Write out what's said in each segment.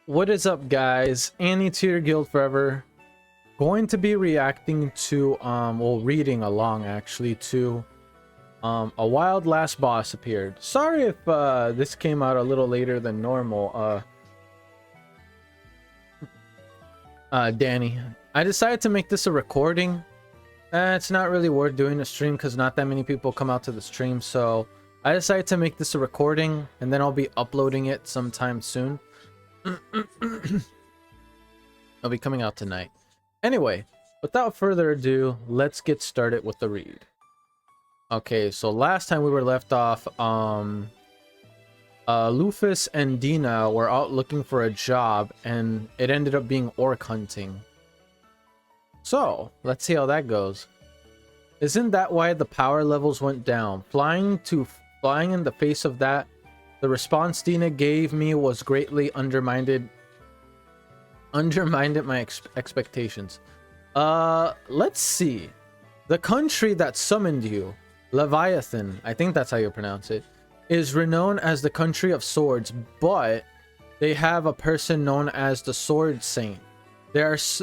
What is up, guys? Annie to your guild forever. Going to be reacting to well, reading along actually to a wild last boss appeared. Sorry if this came out a little later than normal. Danny, I decided to make this a recording. It's not really worth doing a stream because not that many people come out to the stream, so I decided to make this a recording and then I'll be uploading it sometime soon. It'll be coming out tonight. Anyway, without further ado, let's get started with the read. Okay, so last time we were left off, Lufus and Dina were out looking for a job and it ended up being orc hunting. So, let's see how that goes. Isn't that why the power levels went down? Flying in the face of that, the response Dina gave me was greatly undermined my expectations. Let's see. The country that summoned you, Leviathan, I think that's how you pronounce it, is renowned as the country of swords, but they have a person known as the Sword Saint. There's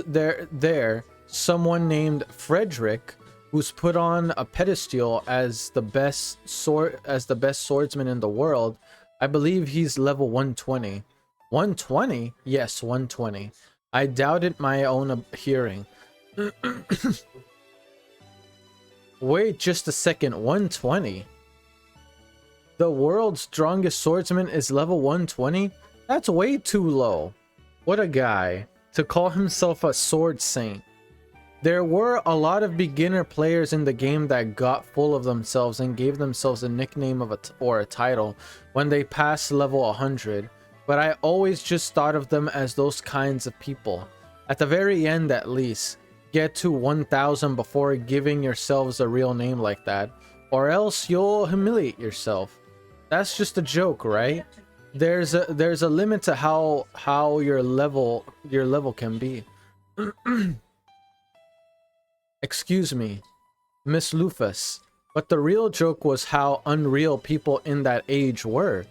someone named Frederick who's put on a pedestal as the best swordsman in the world. I believe he's level 120. 120? Yes, 120. I doubted my own hearing. Wait just a second, 120? The world's strongest swordsman is level 120? That's way too low. What a guy to call himself a sword saint. There were a lot of beginner players in the game that got full of themselves and gave themselves a nickname of or a title when they passed level 100, but I always just thought of them as those kinds of people. At the very end, at least, get to 1000 before giving yourselves a real name like that, or else you'll humiliate yourself. That's just a joke, right? There's a limit to how your level can be. Excuse me, Miss Lufus, but the real joke was how unreal people in that age were.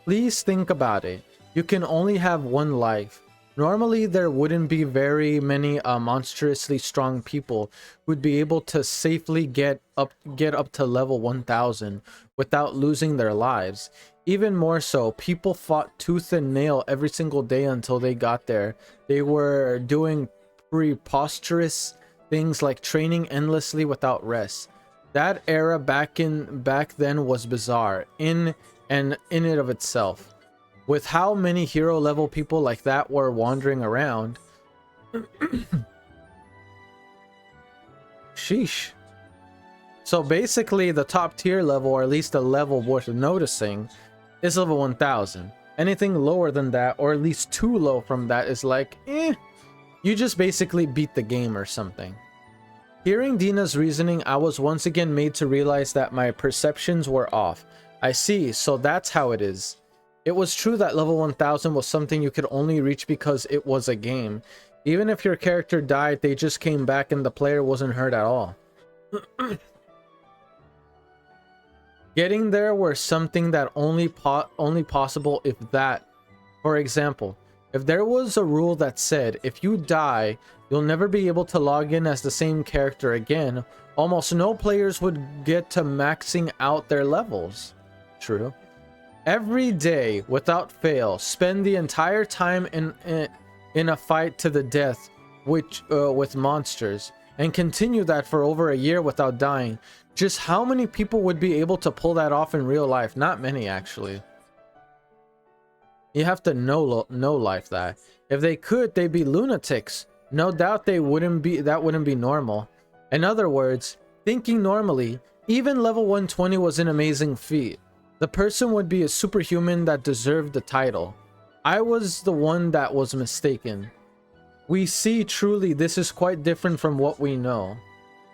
Please think about it. You can only have one life. Normally, there wouldn't be very many monstrously strong people who'd be able to safely get up to level 1000 without losing their lives. Even more so, people fought tooth and nail every single day until they got there. They were doing preposterous things like training endlessly without rest. That era back then was bizarre in it of itself. With how many hero level people like that were wandering around. Sheesh. So basically the top tier level, or at least a level worth noticing, is level 1000. Anything lower than that, or at least too low from that, is like, you just basically beat the game or something. Hearing Dina's reasoning, I was once again made to realize that my perceptions were off. I see, so that's how it is. It was true that level 1000 was something you could only reach because it was a game. Even if your character died, they just came back and the player wasn't hurt at all. Getting there was something that only possible if that. For example, if there was a rule that said if you die, you'll never be able to log in as the same character again, almost no players would get to maxing out their levels. True. Every day, without fail, spend the entire time in a fight to the death with monsters, and continue that for over a year without dying. Just how many people would be able to pull that off in real life? Not many, actually. You have to know life that. If they could, they'd be lunatics. No doubt that wouldn't be normal. In other words, thinking normally, even level 120 was an amazing feat. The person would be a superhuman that deserved the title. I was the one that was mistaken. We see truly this is quite different from what we know.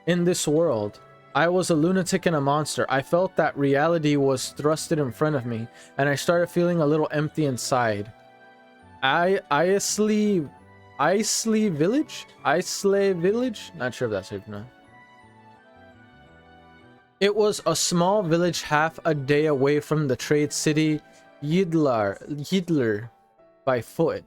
In this world, I was a lunatic and a monster. I felt that reality was thrusted in front of me, and I started feeling a little empty inside. Islay Village? Not sure if that's it or not. It was a small village half a day away from the trade city Yidlar by foot.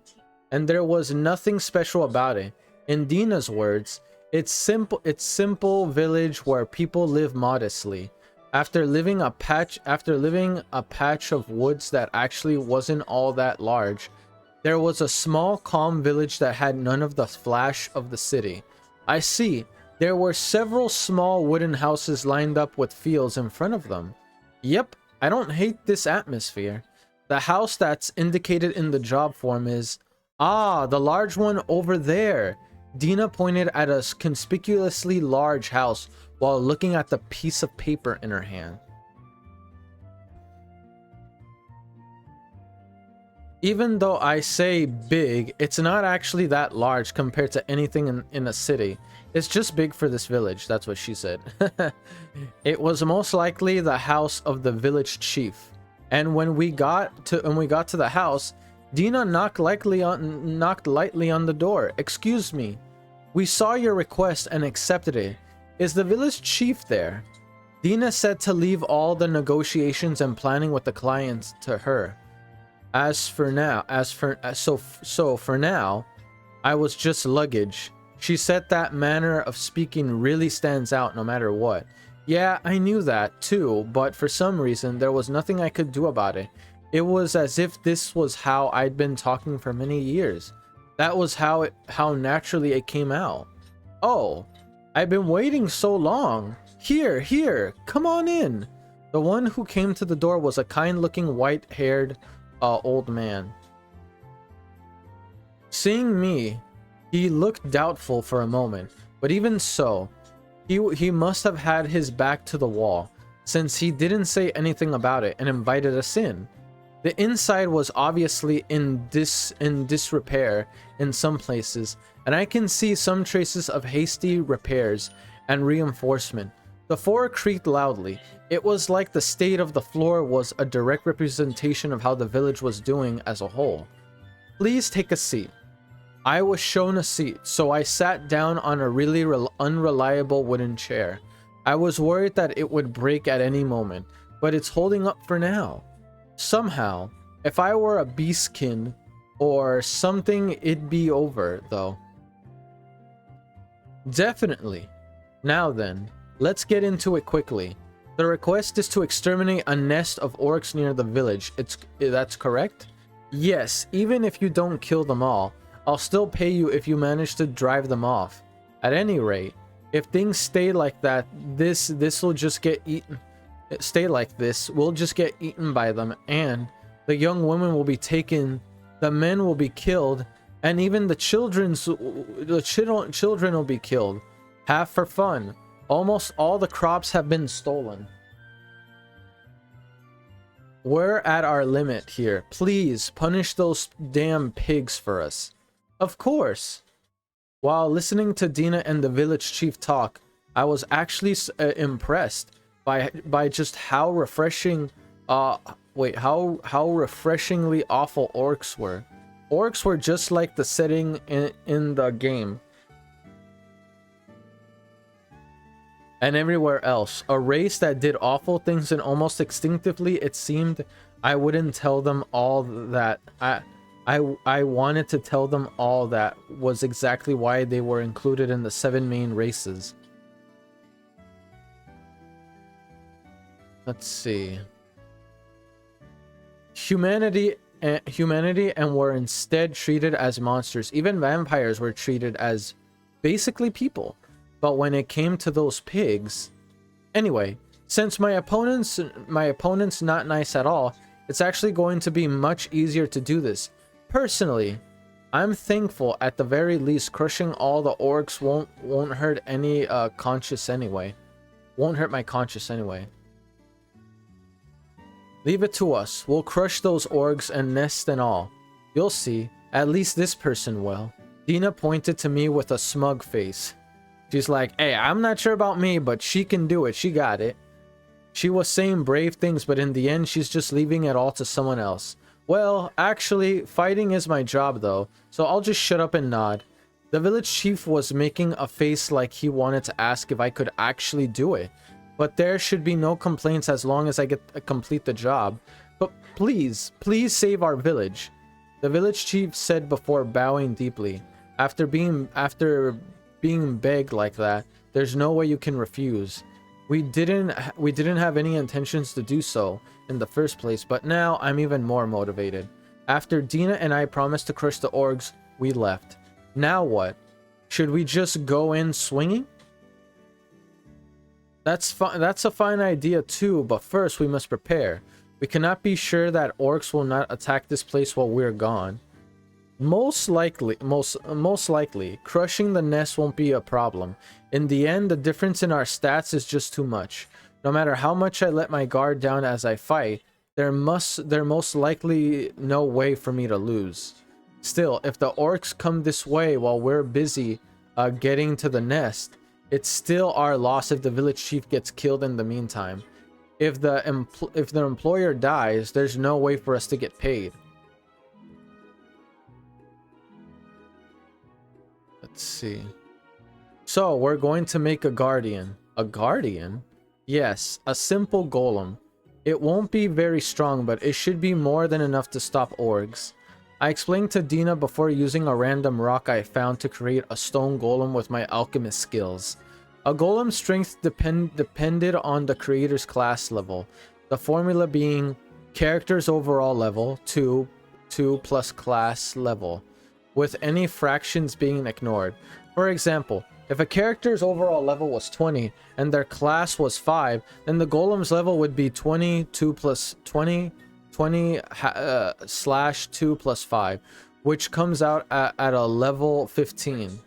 and there was nothing special about it. In Dina's words, it's simple village where people live modestly. After living a patch of woods that actually wasn't all that large, there was a small, calm village that had none of the flash of the city. I see. There were several small wooden houses lined up with fields in front of them. Yep, I don't hate this atmosphere. The house that's indicated in the job form is... Ah, the large one over there. Dina pointed at a conspicuously large house while looking at the piece of paper in her hand. Even though I say big, it's not actually that large compared to anything in a city. It's just big for this village, that's what she said. It was most likely the house of the village chief. And when we got to the house, Dina knocked lightly on the door. Excuse me. We saw your request and accepted it. Is the village chief there? Dina said to leave all the negotiations and planning with the clients to her. For now, I was just luggage. She said that manner of speaking really stands out no matter what. Yeah, I knew that too, but for some reason, there was nothing I could do about it. It was as if this was how I'd been talking for many years. That was how naturally it came out. Oh, I've been waiting so long. Here, come on in. The one who came to the door was a kind-looking, white-haired old man. Seeing me, he looked doubtful for a moment, but even so, he must have had his back to the wall, since he didn't say anything about it and invited us in. The inside was obviously in disrepair in some places, and I can see some traces of hasty repairs and reinforcement. The floor creaked loudly. It was like the state of the floor was a direct representation of how the village was doing as a whole. Please take a seat. I was shown a seat, so I sat down on a really unreliable wooden chair. I was worried that it would break at any moment, but it's holding up for now. Somehow, if I were a beastkin or something, it'd be over, though. Definitely. Now then, let's get into it quickly. The request is to exterminate a nest of orcs near the village. That's correct? Yes, even if you don't kill them all, I'll still pay you if you manage to drive them off. At any rate, if things stay like that, this will just get eaten. We'll just get eaten by them, and the young women will be taken, the men will be killed, and even the children will be killed. Half for fun. Almost all the crops have been stolen. We're at our limit here. Please punish those damn pigs for us. Of course. While listening to Dina and the village chief talk, I was actually impressed by just how refreshingly awful orcs were. Orcs were just like the setting in the game and everywhere else, a race that did awful things, and almost instinctively it seemed I wouldn't tell them all that I wanted to tell them all that was exactly why they were included in the 7 main races. Let's see. Humanity and were instead treated as monsters. Even vampires were treated as basically people. But when it came to those pigs... Anyway, since my opponent's not nice at all, it's actually going to be much easier to do this. Personally, I'm thankful at the very least crushing all the orcs won't hurt any conscience anyway. Won't hurt my conscience anyway. Leave it to us. We'll crush those orcs and nests and all. You'll see. At least this person will. Dina pointed to me with a smug face. She's like, hey, I'm not sure about me, but she can do it. She got it. She was saying brave things, but in the end, she's just leaving it all to someone else. Well, actually, fighting is my job, though, so I'll just shut up and nod. The village chief was making a face like he wanted to ask if I could actually do it. But there should be no complaints as long as I get complete the job. But please save our village. The village chief said before bowing deeply. After being begged like that, there's no way you can refuse. We didn't have any intentions to do so in the first place, but now I'm even more motivated. After Dina and I promised to crush the orcs, we left. Now what? Should we just go in swinging? That's a fine idea too, but first we must prepare. We cannot be sure that orcs will not attack this place while we're gone. Most likely, crushing the nest won't be a problem. In the end, the difference in our stats is just too much. No matter how much I let my guard down as I fight, there most likely no way for me to lose. Still, if the orcs come this way while we're busy getting to the nest, it's still our loss if the village chief gets killed in the meantime. If the employer dies, there's no way for us to get paid. Let's see. So, we're going to make a guardian. A guardian? Yes, a simple golem. It won't be very strong, but it should be more than enough to stop orcs. I explained to Dina before using a random rock I found to create a stone golem with my alchemist skills. A golem's strength depended on the creator's class level, the formula being character's overall level, 2 plus class level, with any fractions being ignored. For example, if a character's overall level was 20 and their class was 5, then the golem's level would be 22 plus 20 slash 2 plus 5, which comes out at a level 15.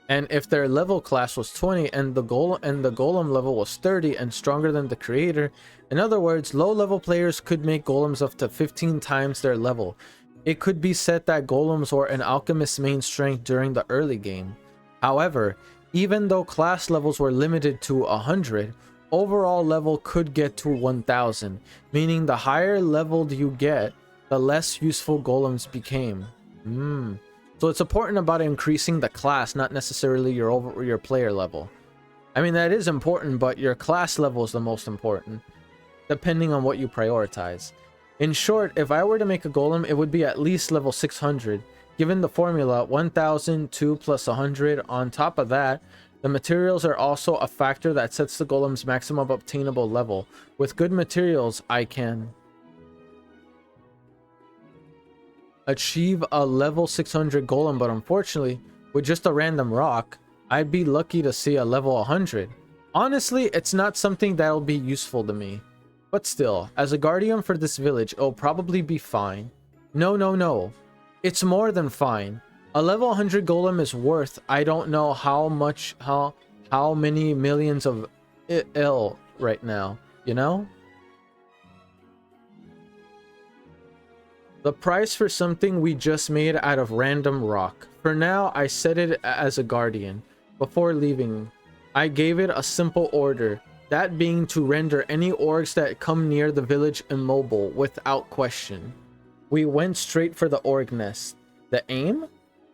And if their level class was 20 and the golem level was 30 and stronger than the creator, in other words, low level players could make golems up to 15 times their level. It could be said that golems were an alchemist's main strength during the early game. However, even though class levels were limited to 100, overall level could get to 1000, meaning the higher leveled you get, the less useful golems became. So it's important about increasing the class, not necessarily your player level. I mean, that is important, but your class level is the most important, depending on what you prioritize. In short, if I were to make a golem, it would be at least level 600. Given the formula, 1002 plus 100. On top of that, the materials are also a factor that sets the golem's maximum obtainable level. With good materials, I can achieve a level 600 golem, but unfortunately, with just a random rock, I'd be lucky to see a level 100. Honestly, it's not something that'll be useful to me. But still, as a guardian for this village, it'll probably be fine. No. It's more than fine. A level 100 golem is worth I don't know how many millions of ill right now, you know? The price for something we just made out of random rock. For now, I set it as a guardian. Before leaving, I gave it a simple order. That being to render any orcs that come near the village immobile without question. We went straight for the orc nest. The aim?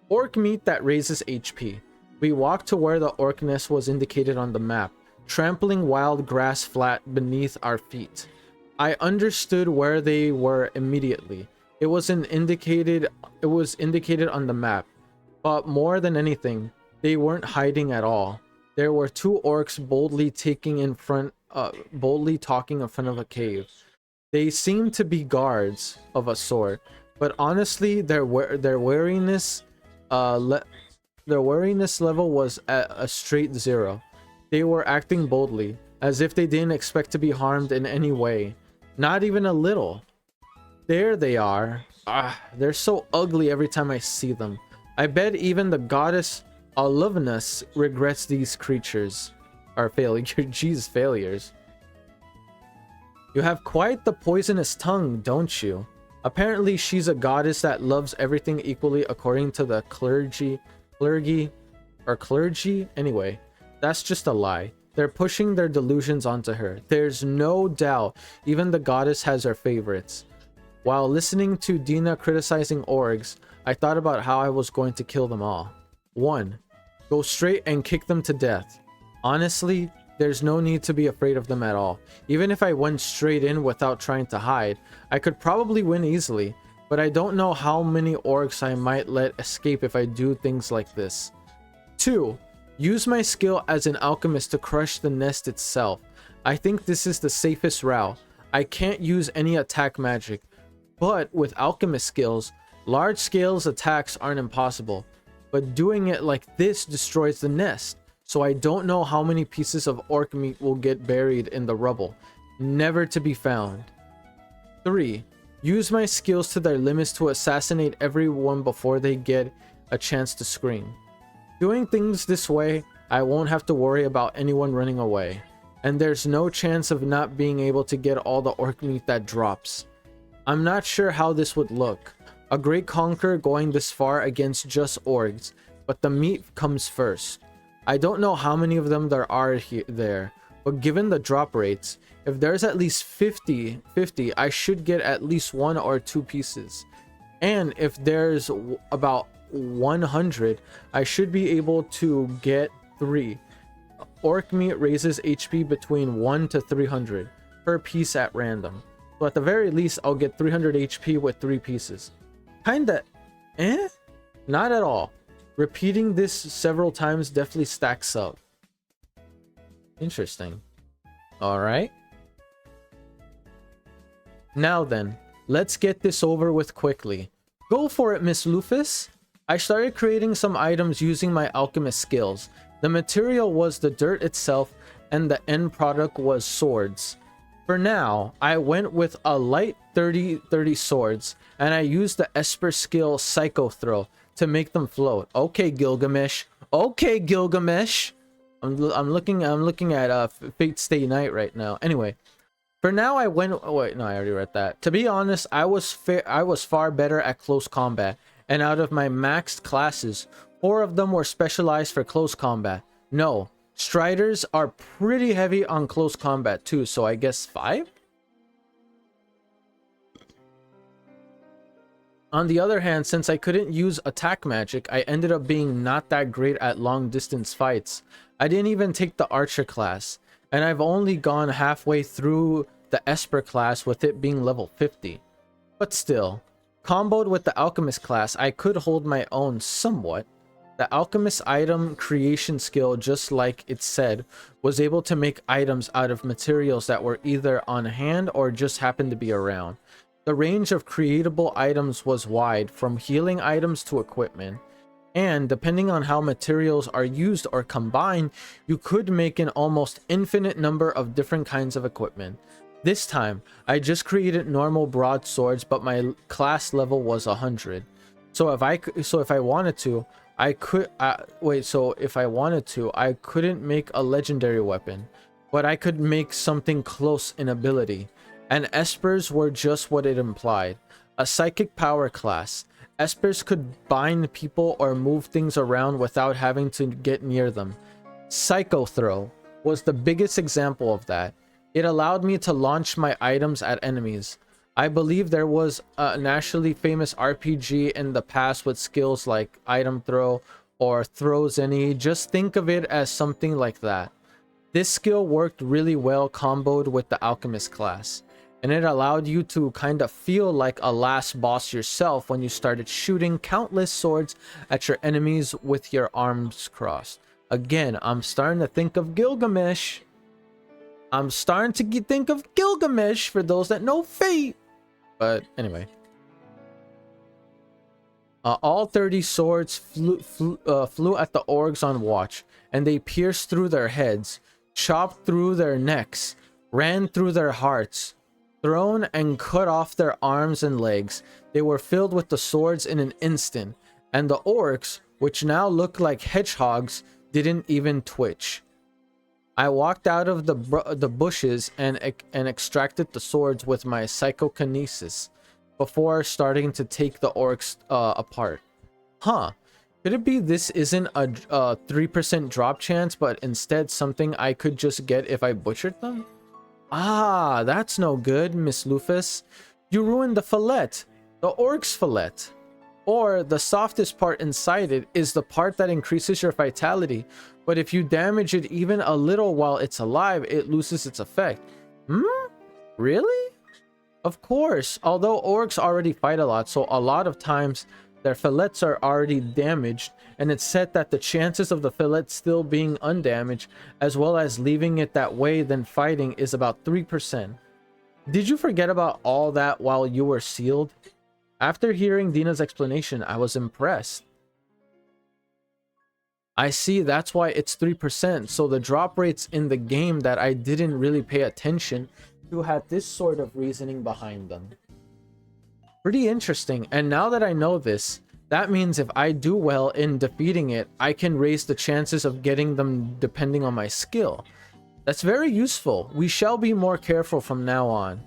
Orc meat that raises HP. We walked to where the orc nest was indicated on the map, trampling wild grass flat beneath our feet. I understood where they were immediately. It was indicated on the map, but more than anything, they weren't hiding at all. There were two orcs boldly talking in front of a cave. They seemed to be guards of a sort, but honestly, their wariness level was at a straight 0. They were acting boldly, as if they didn't expect to be harmed in any way, not even a little. There they are. They're so ugly every time I see them. I bet even the goddess Aluvnus regrets these creatures. Failures. You have quite the poisonous tongue, don't you? Apparently she's a goddess that loves everything equally according to the clergy? Anyway, that's just a lie. They're pushing their delusions onto her. There's no doubt even the goddess has her favorites. While listening to Dina criticizing orgs, I thought about how I was going to kill them all. 1. Go straight and kick them to death. Honestly, there's no need to be afraid of them at all. Even if I went straight in without trying to hide, I could probably win easily, but I don't know how many orcs I might let escape if I do things like this. 2. Use my skill as an alchemist to crush the nest itself. I think this is the safest route. I can't use any attack magic, but with alchemist skills, large scale attacks aren't impossible. But doing it like this destroys the nest, so I don't know how many pieces of orc meat will get buried in the rubble, never to be found. 3. Use my skills to their limits to assassinate everyone before they get a chance to scream. Doing things this way, I won't have to worry about anyone running away, and there's no chance of not being able to get all the orc meat that drops. I'm not sure how this would look. A great conqueror going this far against just orcs, but the meat comes first. I don't know how many of them there are there, but given the drop rates, if there's at least 50, I should get at least 1 or 2 pieces. And if there's about 100, I should be able to get 3. Orc meat raises HP between 1 to 300 per piece at random. So at the very least, I'll get 300 HP with 3 pieces. Kinda, Not at all. Repeating this several times definitely stacks up. Interesting. Alright. Now then, let's get this over with quickly. Go for it, Miss Lufus. I started creating some items using my alchemist skills. The material was the dirt itself, and the end product was swords. For now, I went with a light 30 swords, and I used the Esper skill Psycho Throw to make them float. Okay, Gilgamesh. Okay, Gilgamesh. I'm looking at Fate Stay Night right now. Anyway, for now I went. Oh wait, no, I already read that. To be honest, I was far better at close combat, and out of my maxed classes, 4 of them were specialized for close combat. No, Striders are pretty heavy on close combat too, so I guess 5? On the other hand, since I couldn't use attack magic, I ended up being not that great at long distance fights. I didn't even take the archer class, and I've only gone halfway through the Esper class with it being level 50. But still, comboed with the alchemist class, I could hold my own somewhat. The alchemist item creation skill, just like it said, was able to make items out of materials that were either on hand or just happened to be around. The range of creatable items was wide, from healing items to equipment. And depending on how materials are used or combined, you could make an almost infinite number of different kinds of equipment. This time, I just created normal broadswords, but my class level was 100. So if I wanted to, I couldn't make a legendary weapon, but I could make something close in ability. And Espers were just what it implied. A psychic power class. Espers could bind people or move things around without having to get near them. Psycho Throw was the biggest example of that. It allowed me to launch my items at enemies. I believe there was a nationally famous RPG in the past with skills like Item Throw or Throws Any. Just think of it as something like that. This skill worked really well comboed with the Alchemist class, and it allowed you to kind of feel like a last boss yourself when you started shooting countless swords at your enemies with your arms crossed. Again, I'm starting to think of Gilgamesh. For those that know Fate. But anyway. All 30 swords flew at the orcs on watch, and they pierced through their heads, chopped through their necks, ran through their hearts, thrown and cut off their arms and legs. They were filled with the swords in an instant, and the orcs, which now looked like hedgehogs, didn't even twitch. I walked out of the bushes and extracted the swords with my psychokinesis before starting to take the orcs apart. Huh. Could it be this isn't a 3% drop chance, but instead something I could just get if I butchered them? Ah, that's no good, Miss Lufus. You ruined the fillet. The orc's fillet. Or the softest part inside it is the part that increases your vitality, but if you damage it even a little while it's alive, it loses its effect. Really? Of course, although orcs already fight a lot, so a lot of times their fillets are already damaged, and it's said that the chances of the fillet still being undamaged, as well as leaving it that way then fighting, is about 3%. Did you forget about all that while you were sealed? After hearing Dina's explanation, I was impressed. I see, that's why it's 3%, so the drop rates in the game that I didn't really pay attention to had this sort of reasoning behind them. Pretty interesting, and now that I know this, that means if I do well in defeating it, I can raise the chances of getting them depending on my skill. That's very useful. We shall be more careful from now on.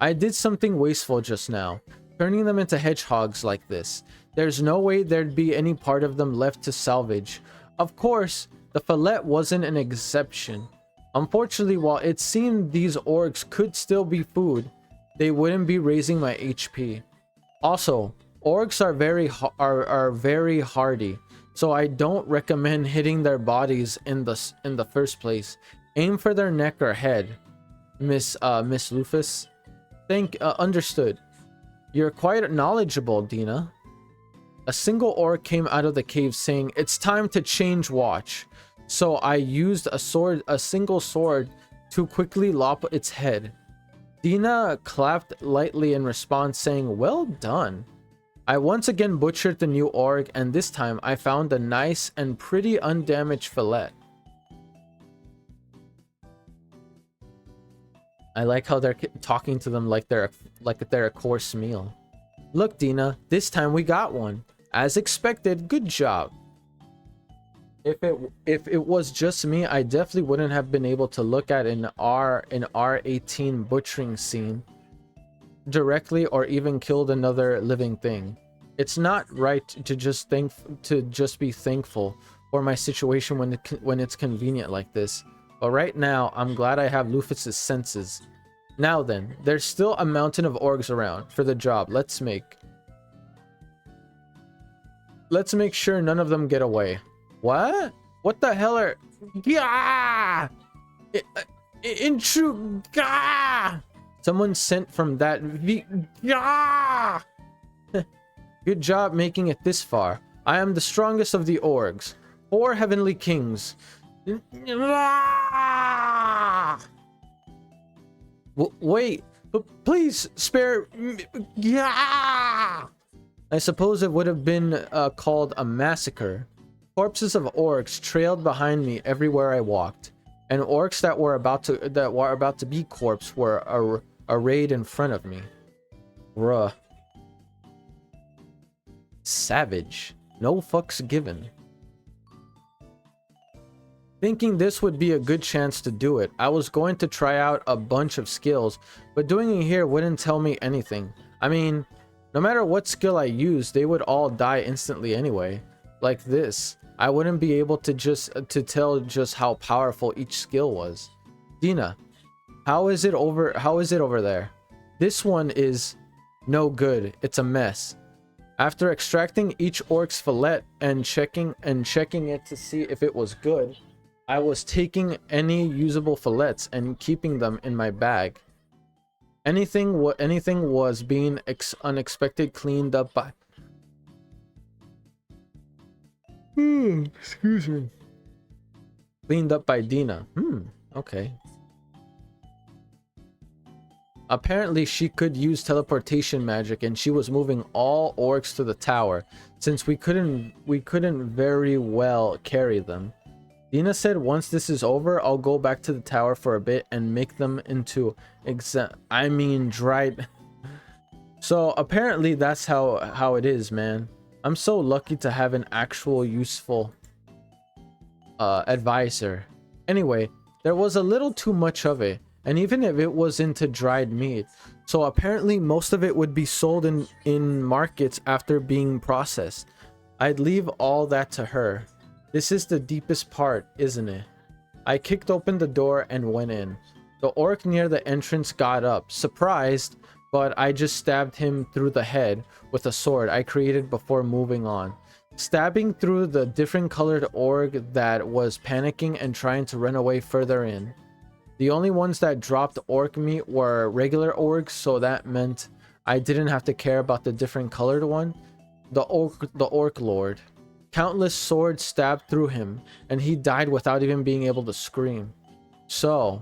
I did something wasteful just now, turning them into hedgehogs like this. There's no way there'd be any part of them left to salvage. Of course, the fillet wasn't an exception. Unfortunately, while it seemed these orcs could still be food, they wouldn't be raising my HP. Also, orcs are very hardy, so I don't recommend hitting their bodies in the first place. Aim for their neck or head, Miss Lufus. Understood. You're quite knowledgeable, Dina. A single orc came out of the cave saying, "It's time to change watch." So I used a single sword to quickly lop its head. Dina clapped lightly in response, saying, "Well done." I once again butchered the new orc, and this time I found a nice and pretty undamaged fillet. I like how they're talking to them like they're a course meal. Look, Dina, this time we got one. As expected, good job. If it was just me, I definitely wouldn't have been able to look at an R18 butchering scene directly or even killed another living thing. It's not right to just be thankful for my situation when it's convenient like this. But right now, I'm glad I have Lufus's senses. Now then, there's still a mountain of orcs around for the job. Let's make sure none of them get away. What? What the hell are... Gah! Intrude! Gah! Someone sent from that Gah! Good job making it this far. I am the strongest of the orgs. 4 heavenly kings. Wait, but please spare me. I suppose it would have been called a massacre. Corpses of orcs trailed behind me everywhere I walked, and orcs that were about to be corpse were arrayed in front of me. Bruh. Savage. No fucks given. Thinking this would be a good chance to do it, I was going to try out a bunch of skills, but doing it here wouldn't tell me anything. I mean, no matter what skill I used, they would all die instantly anyway. Like this, I wouldn't be able to tell just how powerful each skill was. Dina, how is it over there? This one is no good. It's a mess. After extracting each orc's fillet and checking it to see if it was good, I was taking any usable fillets and keeping them in my bag. Anything was being unexpected cleaned up by... excuse me. Cleaned up by Dina. Okay. Apparently she could use teleportation magic, and she was moving all orcs to the tower, since we couldn't very well carry them. Dina said once this is over, I'll go back to the tower for a bit and make them into dried. So apparently that's how it is, man. I'm so lucky to have an actual useful advisor. Anyway, there was a little too much of it, and even if it was into dried meat, so apparently most of it would be sold in markets after being processed. I'd leave all that to her. This is the deepest part, isn't it? I kicked open the door and went in. The orc near the entrance got up, surprised, but I just stabbed him through the head with a sword I created before moving on, stabbing through the different colored org that was panicking and trying to run away further in. The only ones that dropped orc meat were regular orcs, so that meant I didn't have to care about the different colored one, the orc lord. Countless swords stabbed through him, and he died without even being able to scream. So,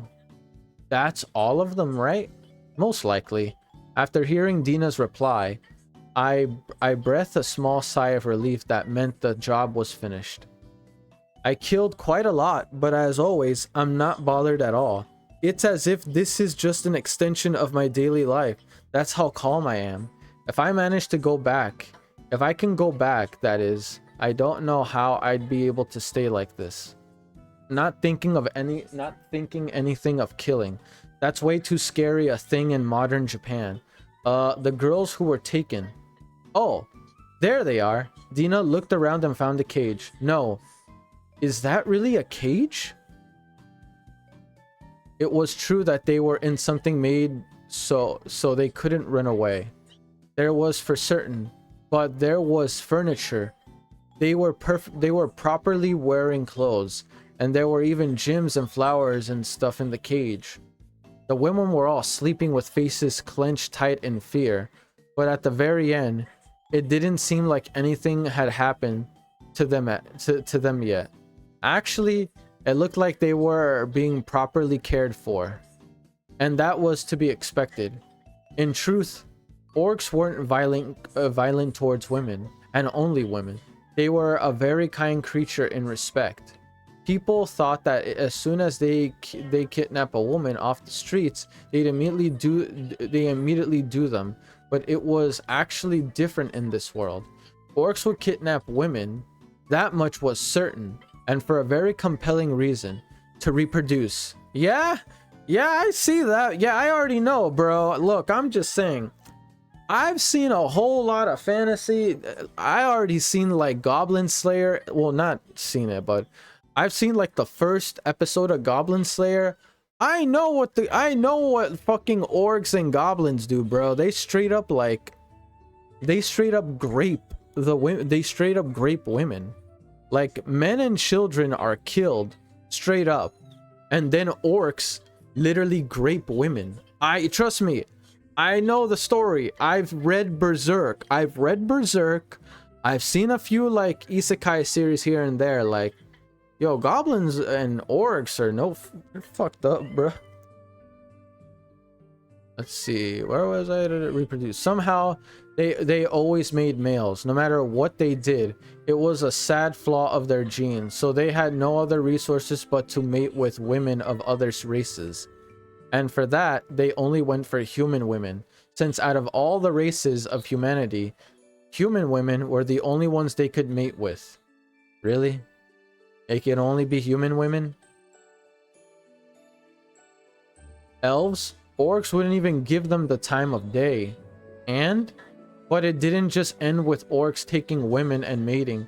that's all of them, right? Most likely. After hearing Dina's reply, I breathed a small sigh of relief that meant the job was finished. I killed quite a lot, but as always, I'm not bothered at all. It's as if this is just an extension of my daily life. That's how calm I am. If I manage to go back, if I can go back, that is, I don't know how I'd be able to stay like this. Not thinking anything of killing. That's way too scary a thing in modern Japan. The girls who were taken. Oh, there they are. Dina looked around and found a cage. No. Is that really a cage? It was true that they were in something made so they couldn't run away. There was for certain, but there was furniture. They were properly wearing clothes, and there were even gyms and flowers and stuff in the cage. The women were all sleeping with faces clenched tight in fear, but at the very end, it didn't seem like anything had happened to them yet. Actually, it looked like they were being properly cared for, and that was to be expected. In truth, orcs weren't violent towards women, and only women. They were a very kind creature in respect. People thought that as soon as they kidnap a woman off the streets, they immediately do them, but it was actually different in this world. Orcs would kidnap women, that much was certain, and for a very compelling reason: to reproduce. Yeah, I see that. Yeah, I already know, bro. Look, I'm just saying, I've seen a whole lot of fantasy. I already seen like Goblin Slayer. Well, not seen it, but I've seen like the first episode of Goblin Slayer. I know what fucking orcs and goblins do, bro. They straight up grape the women. They straight up grape women. Like, men and children are killed straight up, and then orcs literally grape women. Trust me, I know the story. I've read Berserk. I've seen a few like isekai series here and there. Like, yo, goblins and orcs are they're fucked up, bro. Let's see, where was I to reproduce? Somehow they always made males, no matter what they did. It was a sad flaw of their genes, so they had no other resources but to mate with women of other races. And for that, they only went for human women, since out of all the races of humanity, human women were the only ones they could mate with. Really? It can only be human women? Elves? Orcs wouldn't even give them the time of day. But it didn't just end with orcs taking women and mating.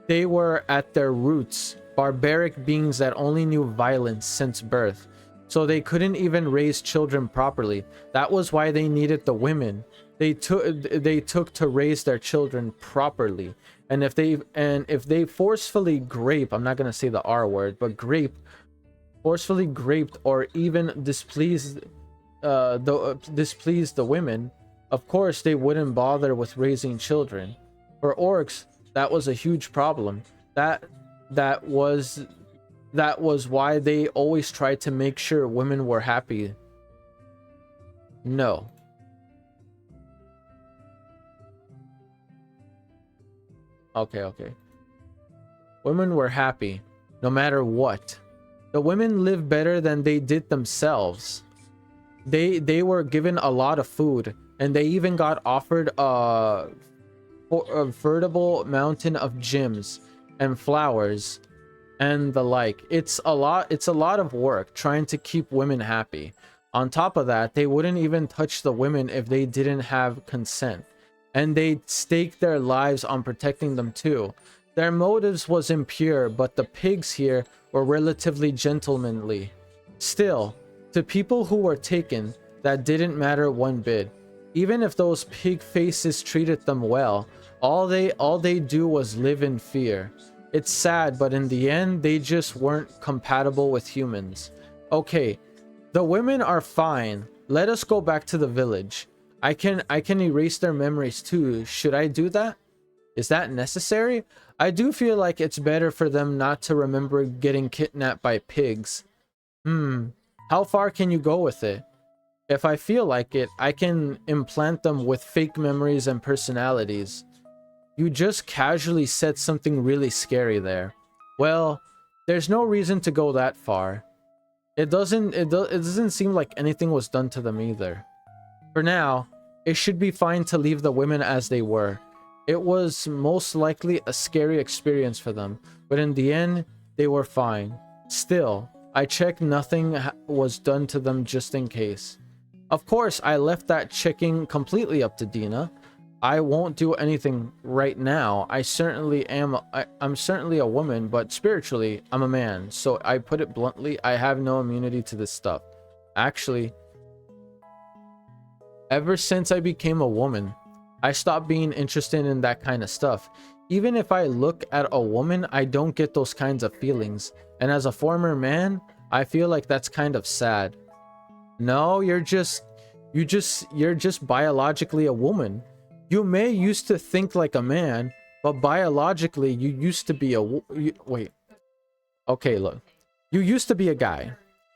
They were, at their roots, barbaric beings that only knew violence since birth. So they couldn't even raise children properly. That was why they needed the women they took to raise their children properly. And if they forcefully grape, I'm not gonna say the R word, but forcefully graped or even displeased the women, of course they wouldn't bother with raising children. For orcs, that was a huge problem. That was why they always tried to make sure women were happy. No. Okay. Women were happy, no matter what. The women lived better than they did themselves. They were given a lot of food, and they even got offered a veritable mountain of gems and flowers and the like. It's a lot of work trying to keep women happy. On top of that, they wouldn't even touch the women if they didn't have consent, and they staked their lives on protecting them too. Their motives was impure, but the pigs here were relatively gentlemanly. Still, to people who were taken, that didn't matter one bit. Even if those pig faces treated them well, all they do was live in fear. It's sad, but in the end, they just weren't compatible with humans. Okay, the women are fine. Let us go back to the village. I can erase their memories too. Should I do that? Is that necessary? I do feel like it's better for them not to remember getting kidnapped by pigs. How far can you go with it? If I feel like it, I can implant them with fake memories and personalities. You just casually said something really scary there. Well, there's no reason to go that far. It doesn't seem like anything was done to them either. For now, it should be fine to leave the women as they were. It was most likely a scary experience for them, but in the end, they were fine. Still, I checked nothing was done to them just in case. Of course, I left that checking completely up to Dina. I won't do anything right now. I'm certainly a woman, but spiritually, I'm a man. So I put it bluntly, I have no immunity to this stuff. Actually, ever since I became a woman, I stopped being interested in that kind of stuff. Even if I look at a woman, I don't get those kinds of feelings. And as a former man, I feel like that's kind of sad. No, you're just biologically a woman. You may used to think like a man, but biologically you used to be a wait. Okay, look. You used to be a guy.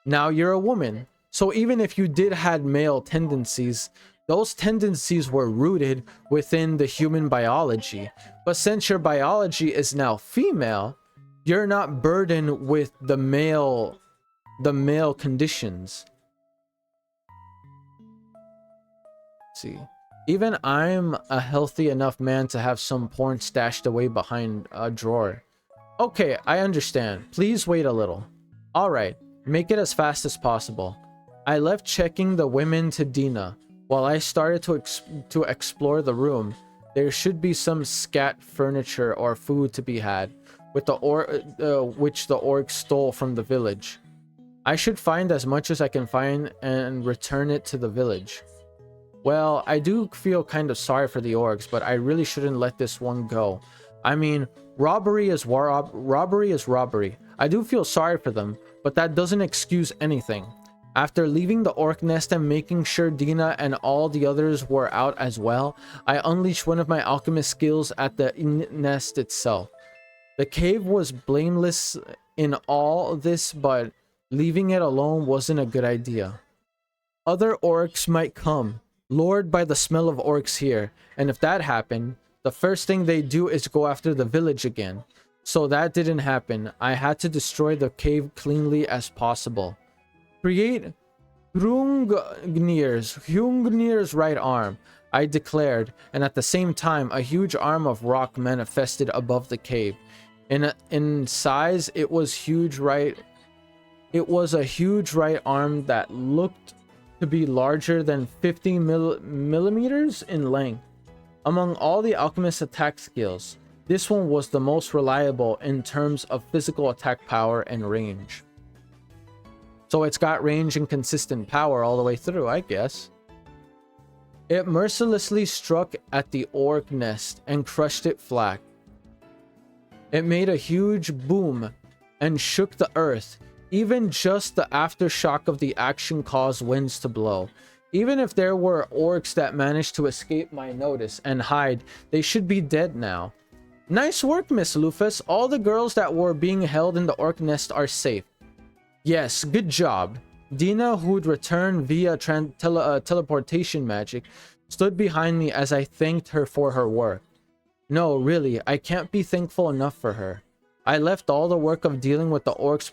Now you're a woman. So even if you did had male tendencies, those tendencies were rooted within the human biology. But since your biology is now female, you're not burdened with the male conditions. Let's see. Even I'm a healthy enough man to have some porn stashed away behind a drawer. Okay, I understand. Please wait a little. Alright, make it as fast as possible. I left checking the women to Dina. While I started to explore the room, there should be some scat furniture or food to be had, with which the orcs stole from the village. I should find as much as I can find and return it to the village. Well, I do feel kind of sorry for the orcs, but I really shouldn't let this one go. I mean, robbery is robbery. I do feel sorry for them, but that doesn't excuse anything. After leaving the orc nest and making sure Dina and all the others were out as well, I unleashed one of my alchemist skills at the nest itself. The cave was blameless in all this, but leaving it alone wasn't a good idea. Other orcs might come, lured by the smell of orcs here, and if that happened, the first thing they do is go after the village again. So that didn't happen. I had to destroy the cave cleanly as possible. Create Hrungnir's right arm, I declared, and at the same time, a huge arm of rock manifested above the cave. In size, it was a huge right arm that looked to be larger than 50 millimeters in length. Among all the alchemist attack skills, this one was the most reliable in terms of physical attack power and range. So it's got range and consistent power all the way through, I guess. It mercilessly struck at the orc nest and crushed it flat. It made a huge boom and shook the earth. Even just the aftershock of the action caused winds to blow. Even if there were orcs that managed to escape my notice and hide, they should be dead now. Nice work, Miss Lufus. All the girls that were being held in the orc nest are safe. Yes, good job. Dina, who'd returned via teleportation magic, stood behind me as I thanked her for her work. No, really, I can't be thankful enough for her. I left all the work of dealing with the orcs,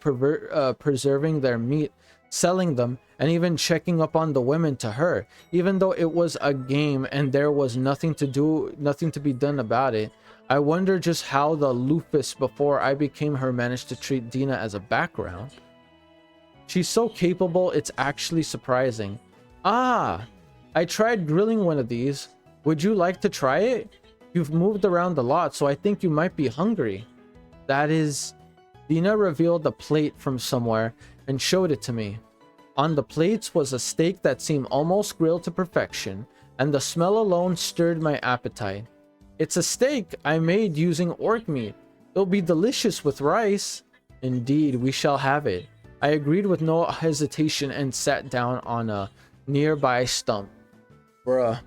preserving their meat, selling them, and even checking up on the women to her, even though it was a game and there was nothing to be done about it. I wonder just how the Lufus before I became her managed to treat Dina as a background. She's so capable, it's actually surprising. Ah, I tried grilling one of these. Would you like to try it? You've moved around a lot, so I think you might be hungry. That is... Dina revealed a plate from somewhere and showed it to me. On the plates was a steak that seemed almost grilled to perfection. and the smell alone stirred my appetite. It's a steak I made using orc meat. It'll be delicious with rice. Indeed, we shall have it. I agreed with no hesitation and sat down on a nearby stump. Bruh.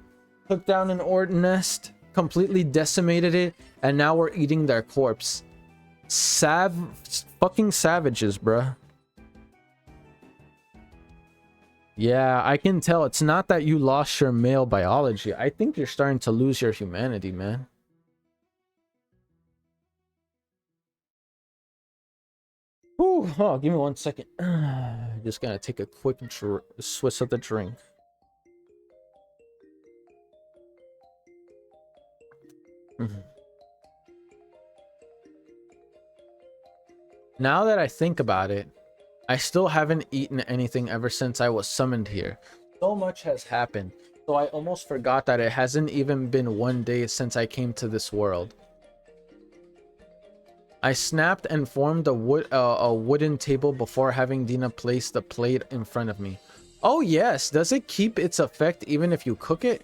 Took down an orc nest, completely decimated it, and now we're eating their corpse. Fucking savages, bruh. Yeah, I can tell. It's not that you lost your male biology. I think you're starting to lose your humanity, man. Ooh, oh, give me 1 second. Just gonna take a quick swiss of the drink. Now that I think about it, I still haven't eaten anything ever since I was summoned here. So much has happened, so I almost forgot that it hasn't even been 1 day since I came to this world. I snapped and formed a wooden table before having Dina place the plate in front of me. Oh yes, does it keep its effect even if you cook it?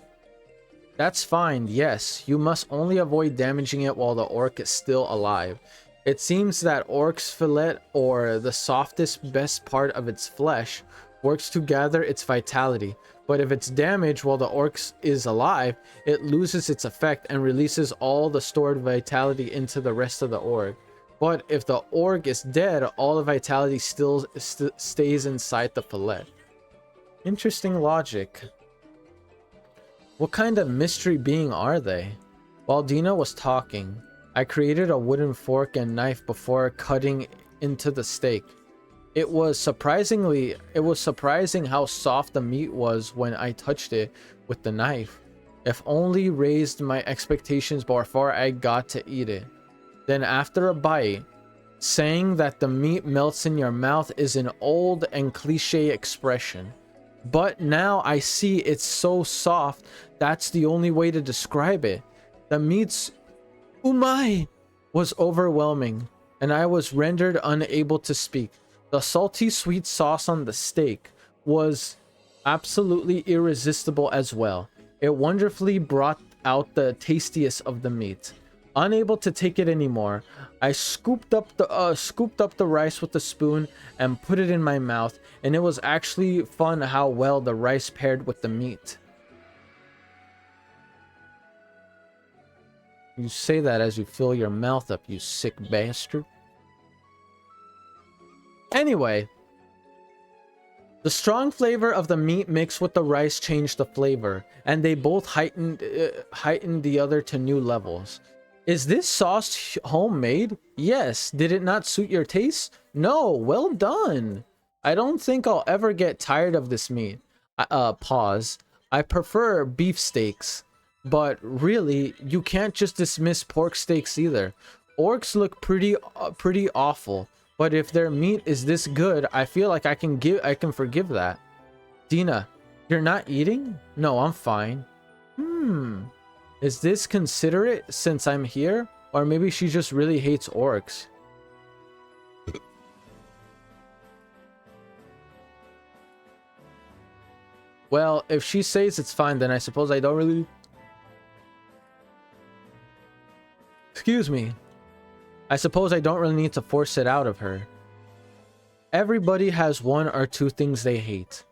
That's fine, yes. You must only avoid damaging it while the orc is still alive. It seems that orc's fillet, or the softest, best part of its flesh, works to gather its vitality. But if it's damaged while the orc is alive, it loses its effect and releases all the stored vitality into the rest of the orc. But if the orc is dead, all the vitality still stays inside the fillet. Interesting logic. What kind of mystery being are they? While Dina was talking, I created a wooden fork and knife before cutting into the steak. It was surprising how soft the meat was when I touched it with the knife. If only raised my expectations before I got to eat it. Then after a bite, saying that the meat melts in your mouth is an old and cliche expression. But now I see it's so soft, that's the only way to describe it. The meat's umai was overwhelming, and I was rendered unable to speak. The salty sweet sauce on the steak was absolutely irresistible as well. It wonderfully brought out the tastiest of the meat. Unable to take it anymore, I scooped up the rice with a spoon and put it in my mouth, and it was actually fun how well the rice paired with the meat. You say that as you fill your mouth up, you sick bastard. Anyway, the strong flavor of the meat mixed with the rice changed the flavor, and they both heightened the other to new levels. Is this sauce homemade? Yes. Did it not suit your taste? No. Well done. I don't think I'll ever get tired of this meat. Pause. I prefer beef steaks. But really, you can't just dismiss pork steaks either. Orcs look pretty awful. But if their meat is this good, I feel like I can forgive that. Dina, you're not eating? No, I'm fine. Is this considerate since I'm here? Or maybe she just really hates orcs. Well, if she says it's fine, then I suppose I don't really... Excuse me. I suppose I don't really need to force it out of her. Everybody has one or two things they hate.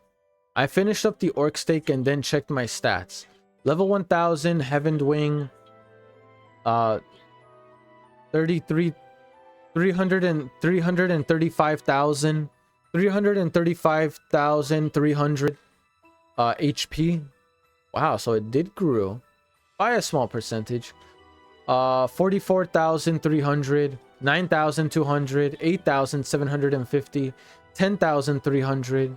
I finished up the orc steak and then checked my stats. Level 1000, Heavened Wing, 335,300 HP. Wow, so it did grow by a small percentage. 44,300, 9,200, 8,750, 10,300.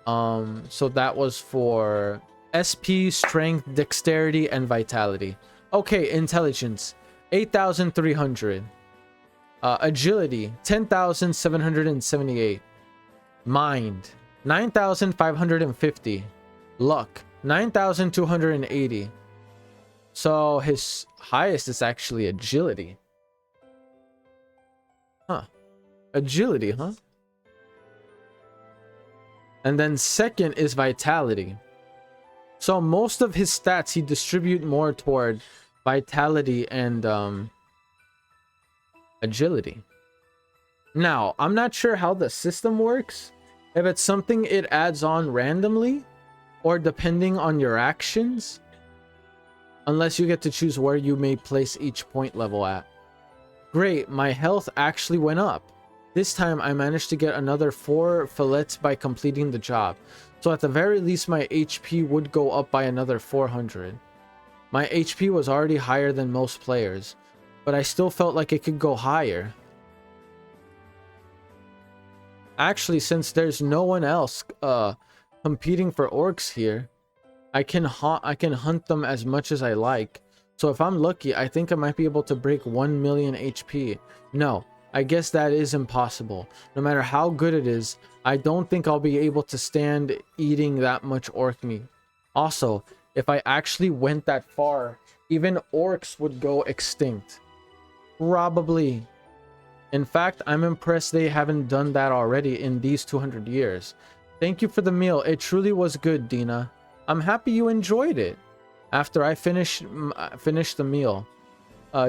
So that was for SP, Strength, Dexterity, and Vitality. Okay, Intelligence, 8,300. Agility, 10,778. Mind, 9,550. Luck, 9,280. So his highest is actually Agility. Huh. Agility, huh? And then second is Vitality. So most of his stats he distribute more toward vitality and agility. Now, I'm not sure how the system works. If it's something it adds on randomly or depending on your actions, unless you get to choose where you may place each point level at. Great, my health actually went up. This time I managed to get another 4 fillets by completing the job. So at the very least my HP would go up by another 400. My HP was already higher than most players, but I still felt like it could go higher. Actually, since there's no one else competing for orcs here, I can hunt them as much as I like. So if I'm lucky, I think I might be able to break 1 million HP. No, I guess that is impossible. No matter how good it is, I don't think I'll be able to stand eating that much orc meat. Also, if I actually went that far, even orcs would go extinct. Probably. In fact, I'm impressed they haven't done that already in these 200 years. Thank you for the meal. It truly was good, Dina. I'm happy you enjoyed it. After I finished the meal,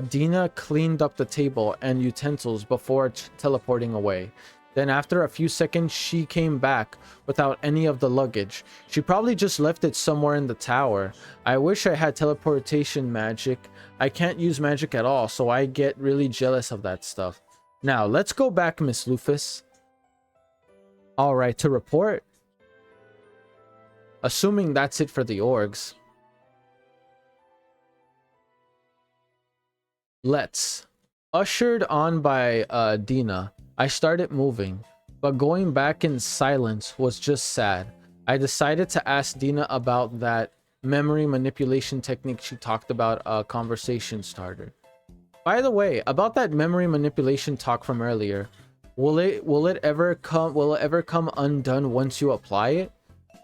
Dina cleaned up the table and utensils before teleporting away. Then after a few seconds, she came back without any of the luggage. She probably just left it somewhere in the tower. I wish I had teleportation magic. I can't use magic at all, so I get really jealous of that stuff. Now, let's go back, Miss Lufus. Alright, to report. Assuming that's it for the orgs. Let's. Ushered on by Dina, I started moving, but going back in silence was just sad. I decided to ask Dina about that memory manipulation technique she talked about, a conversation starter. By the way, about that memory manipulation talk from earlier, will it ever come undone once you apply it?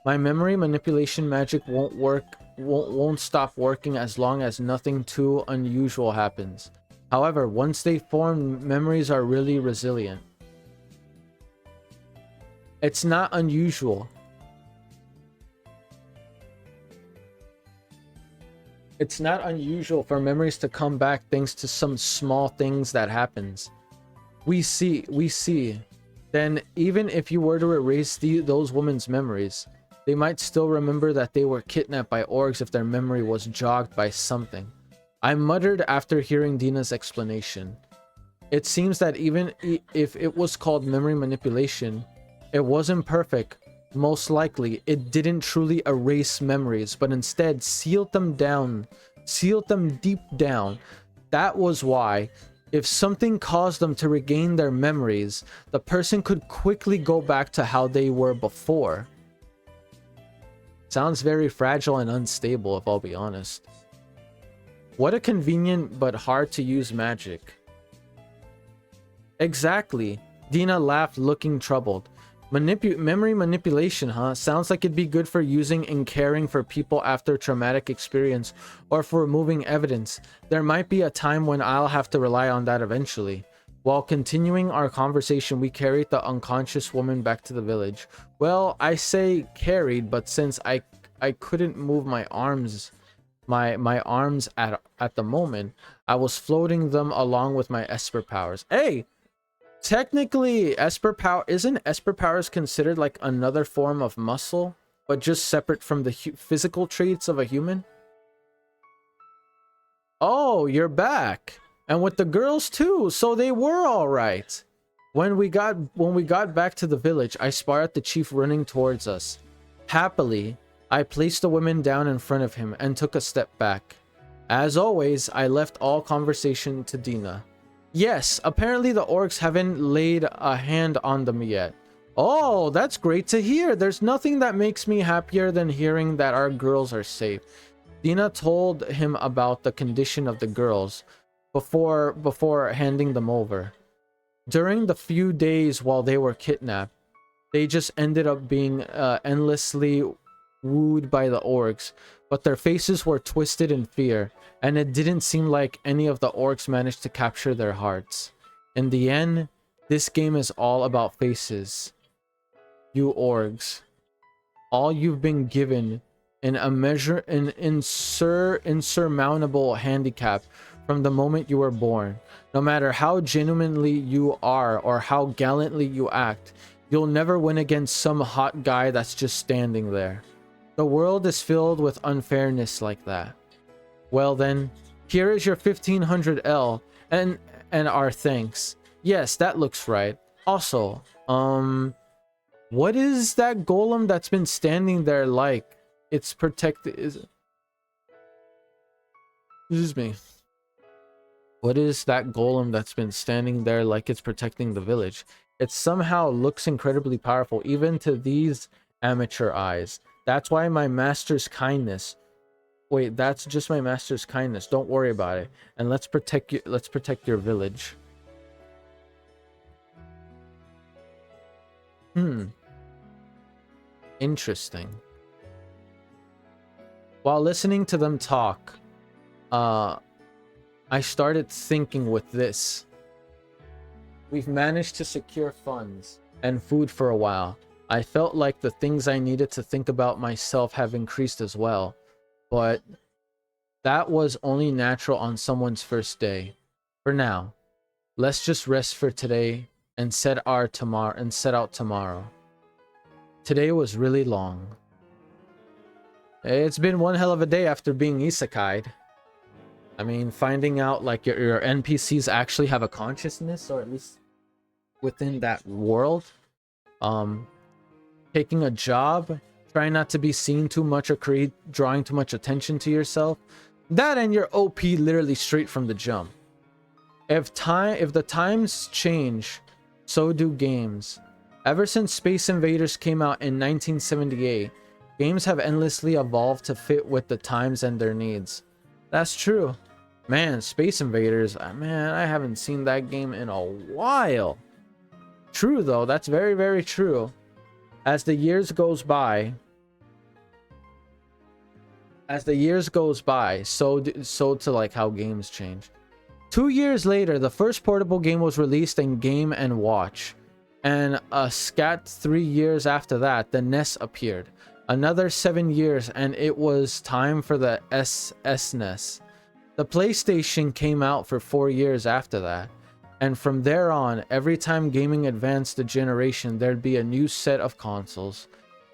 My memory manipulation magic won't stop working as long as nothing too unusual happens. However, once they form, memories are really resilient. It's not unusual. It's not unusual for memories to come back thanks to some small things that happens. We see. Then even if you were to erase those women's memories, they might still remember that they were kidnapped by orcs if their memory was jogged by something. I muttered after hearing Dina's explanation. It seems that even if it was called memory manipulation, it wasn't perfect. Most likely, it didn't truly erase memories, but instead sealed them deep down. That was why, if something caused them to regain their memories, the person could quickly go back to how they were before. Sounds very fragile and unstable, if I'll be honest. What a convenient but hard to use magic. Exactly. Dina laughed, looking troubled. Memory manipulation, huh? Sounds like it'd be good for using in caring for people after traumatic experience or for removing evidence. There might be a time when I'll have to rely on that eventually. While continuing our conversation, we carried the unconscious woman back to the village. Well, I say carried, but since I couldn't move my arms at the moment, I was floating them along with my Esper powers. Hey! Technically, isn't Esper powers considered like another form of muscle, but just separate from the physical traits of a human? Oh, you're back, and with the girls too. So they were all right. When we got back to the village, I spotted the chief running towards us. Happily, I placed the women down in front of him and took a step back. As always, I left all conversation to Dina. Yes, apparently the orcs haven't laid a hand on them yet. Oh, that's great to hear. There's nothing that makes me happier than hearing that our girls are safe. Dina told him about the condition of the girls before handing them over. During the few days while they were kidnapped, they just ended up being endlessly wooed by the orcs, but their faces were twisted in fear, and it didn't seem like any of the orcs managed to capture their hearts. In the end, this game is all about faces. You orcs. All you've been given insurmountable handicap from the moment you were born. No matter how genuinely you are or how gallantly you act, you'll never win against some hot guy that's just standing there. The world is filled with unfairness like that. Well then, here is your 1500L and our thanks. Yes, that looks right. Also, what is that golem that's been standing there like it's protected? Excuse me. What is that golem that's been standing there like it's protecting the village? It somehow looks incredibly powerful, even to these amateur eyes. That's why my master's kindness. Wait, that's just my master's kindness. Don't worry about it. And let's protect you. Let's protect your village. Interesting. While listening to them talk, I started thinking with this. We've managed to secure funds and food for a while. I felt like the things I needed to think about myself have increased as well. But that was only natural on someone's first day. For now, let's just rest for today and set out tomorrow. Today was really long. It's been one hell of a day after being isekai'd. I mean, finding out like your NPCs actually have a consciousness, or at least within that world. Taking a job, trying not to be seen too much or drawing too much attention to yourself. That and your OP literally straight from the jump. If the times change, so do games. Ever since Space Invaders came out in 1978, games have endlessly evolved to fit with the times and their needs. That's true. Man, Space Invaders, man, I haven't seen that game in a while. True though, that's very, very true. As the years goes by, so to like how games change. 2 years later, the first portable game was released in Game & Watch. And a scat 3 years after that, the NES appeared. Another 7 years and it was time for the SNES. The PlayStation came out for 4 years after that. And from there on, every time gaming advanced a generation, there'd be a new set of consoles.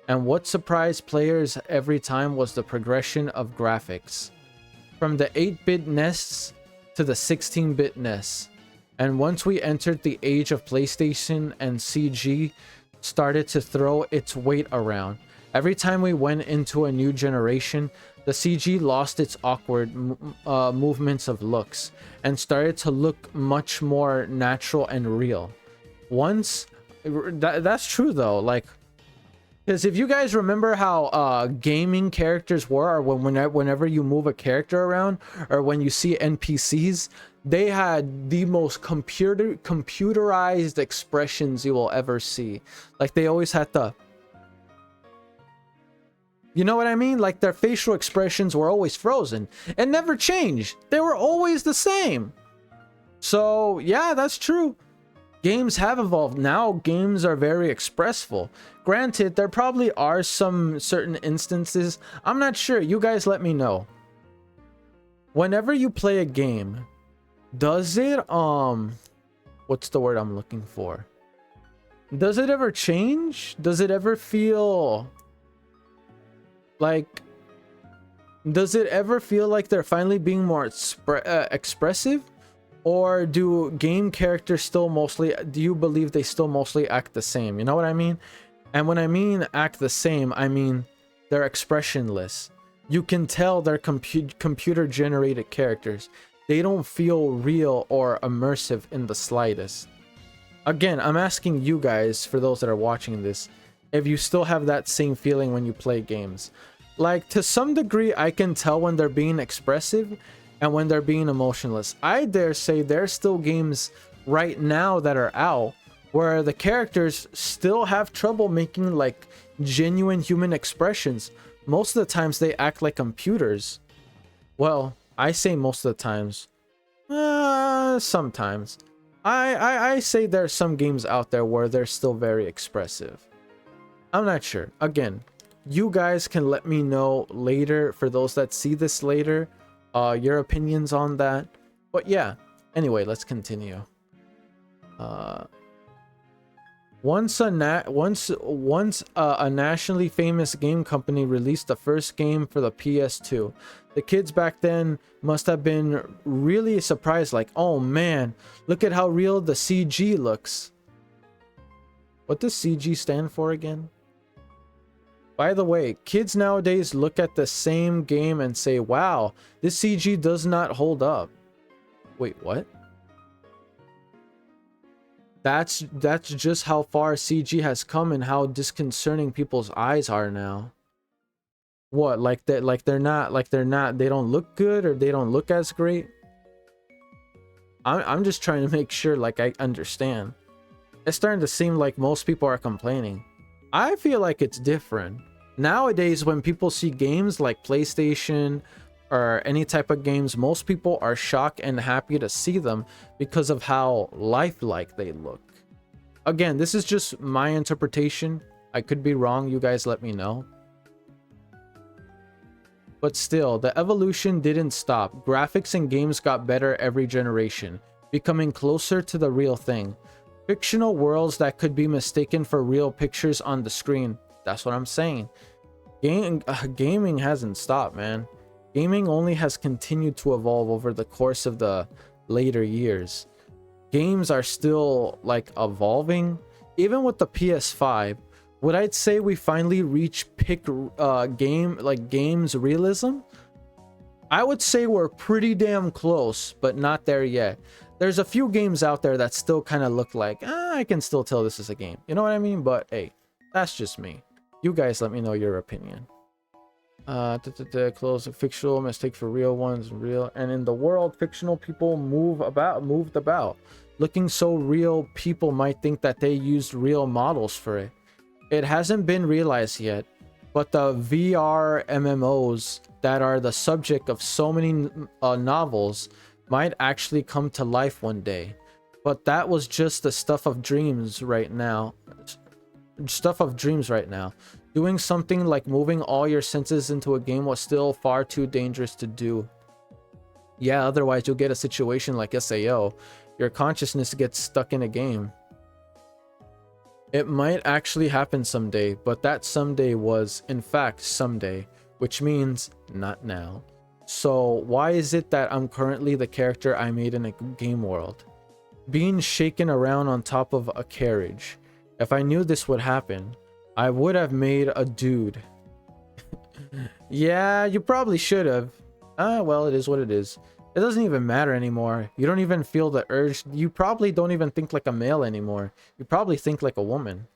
And what surprised players every time was the progression of graphics. From the 8-bit NES to the 16-bit NES. And once we entered the age of PlayStation and CG started to throw its weight around. Every time we went into a new generation, the CG lost its awkward movements of looks and started to look much more natural and real. That's true though, like, because if you guys remember how gaming characters were, or whenever you move a character around, or when you see NPCs, they had the most computerized expressions you will ever see. Like they always had the, you know what I mean? Like their facial expressions were always frozen and never changed. They were always the same. So yeah, that's true. Games have evolved. Now games are very expressful. Granted, there probably are some certain instances. I'm not sure. You guys let me know. Whenever you play a game, does it what's the word I'm looking for? Does it ever change? Does it ever feel like, does it ever feel like they're finally being more expressive? Or do game characters still mostly, do you believe they still mostly act the same? You know what I mean? And when I mean act the same, I mean they're expressionless. You can tell they're computer generated characters. They don't feel real or immersive in the slightest. Again, I'm asking you guys, for those that are watching this, if you still have that same feeling when you play games. Like, to some degree, I can tell when they're being expressive and when they're being emotionless. I dare say there's still games right now that are out where the characters still have trouble making like genuine human expressions. Most of the times they act like computers. Well, I say most of the times. Sometimes. I say there's some games out there where they're still very expressive. I'm not sure. Again, you guys can let me know later, for those that see this later, your opinions on that. But yeah, anyway, let's continue. Once a nationally famous game company released the first game for the PS2. The kids back then must have been really surprised, like, oh man, look at how real the CG looks. What does CG stand for again? By the way, kids nowadays look at the same game and say, wow, this CG does not hold up. Wait, what? That's just how far CG has come and how disconcerting people's eyes are now. What, like that, they don't look good, or they don't look as great? I'm just trying to make sure, like, I understand. It's starting to seem like most people are complaining. I feel like it's different. Nowadays, when people see games like PlayStation or any type of games, most people are shocked and happy to see them because of how lifelike they look. Again, this is just my interpretation. I could be wrong. You guys let me know. But still, the evolution didn't stop. Graphics and games got better every generation, becoming closer to the real thing. Fictional worlds that could be mistaken for real pictures on the screen. That's what I'm saying. Gaming hasn't stopped, man. Gaming only has continued to evolve over the course of the later years. Games are still, like, evolving. Even with the PS5, would I say we finally reached peak games realism? I would say we're pretty damn close, but not there yet. There's a few games out there that still kind of look like, I can still tell this is a game. You know what I mean? But hey, that's just me. You guys let me know your opinion. Close a fictional mistake for real ones, real. And in the world, fictional people moved about. Looking so real, people might think that they used real models for it. It hasn't been realized yet, but the VR MMOs that are the subject of so many novels might actually come to life one day. But that was just the stuff of dreams right now. Doing something like moving all your senses into a game was still far too dangerous to do. Yeah, otherwise you'll get a situation like SAO. Your consciousness gets stuck in a game. It might actually happen someday, but that someday was, in fact, someday, which means not now. So why is it that I'm currently the character I made in a game world? Being shaken around on top of a carriage. If I knew this would happen, I would have made a dude. Yeah, you probably should have. Well, it is what it is. It doesn't even matter anymore. You don't even feel the urge. You probably don't even think like a male anymore. You probably think like a woman.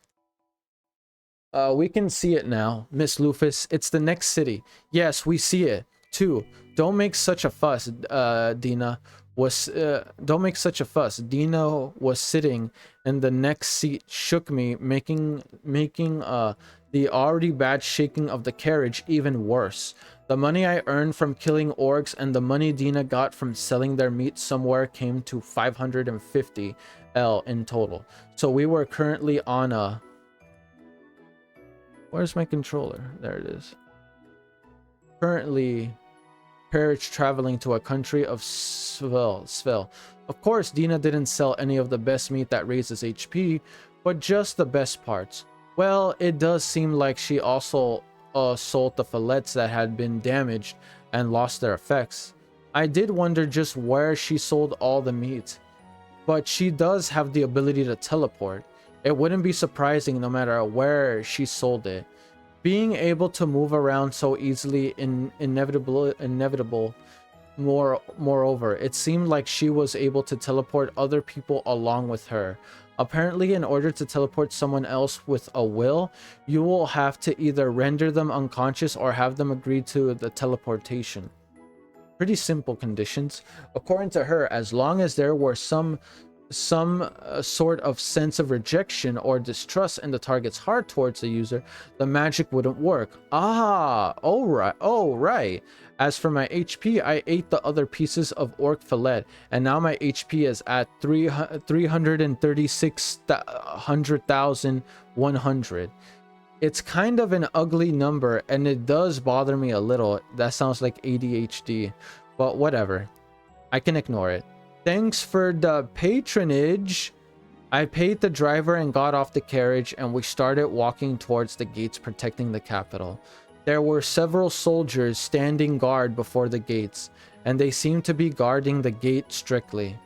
We can see it now, Miss Lufus. It's the next city. Yes, we see it too. Don't make such a fuss, Dina. Don't make such a fuss. Dina was sitting in the next seat, shook me, making the already bad shaking of the carriage even worse. The money I earned from killing orcs and the money Dina got from selling their meat somewhere came to 550 L in total. So we were currently on a... Where's my controller? There it is. Currently... carriage traveling to a country of Svel. Of course, Dina didn't sell any of the best meat that raises HP, but just the best parts. Well, it does seem like she also sold the fillets that had been damaged and lost their effects. I did wonder just where she sold all the meat, but she does have the ability to teleport. It wouldn't be surprising no matter where she sold it. Being able to move around so easily inevitable. Moreover, it seemed like she was able to teleport other people along with her. Apparently, in order to teleport someone else with a will, you will have to either render them unconscious or have them agree to the teleportation. Pretty simple conditions. According to her, as long as there were some sort of sense of rejection or distrust in the target's heart towards the user, the magic wouldn't work. Oh right. As for my HP, I ate the other pieces of orc fillet, and now my HP is at 336,100. It's kind of an ugly number, and it does bother me a little. That sounds like ADHD, but whatever. I can ignore it. Thanks for the patronage. I paid the driver and got off the carriage, and we started walking towards the gates protecting the capital. There were several soldiers standing guard before the gates, and they seemed to be guarding the gate strictly.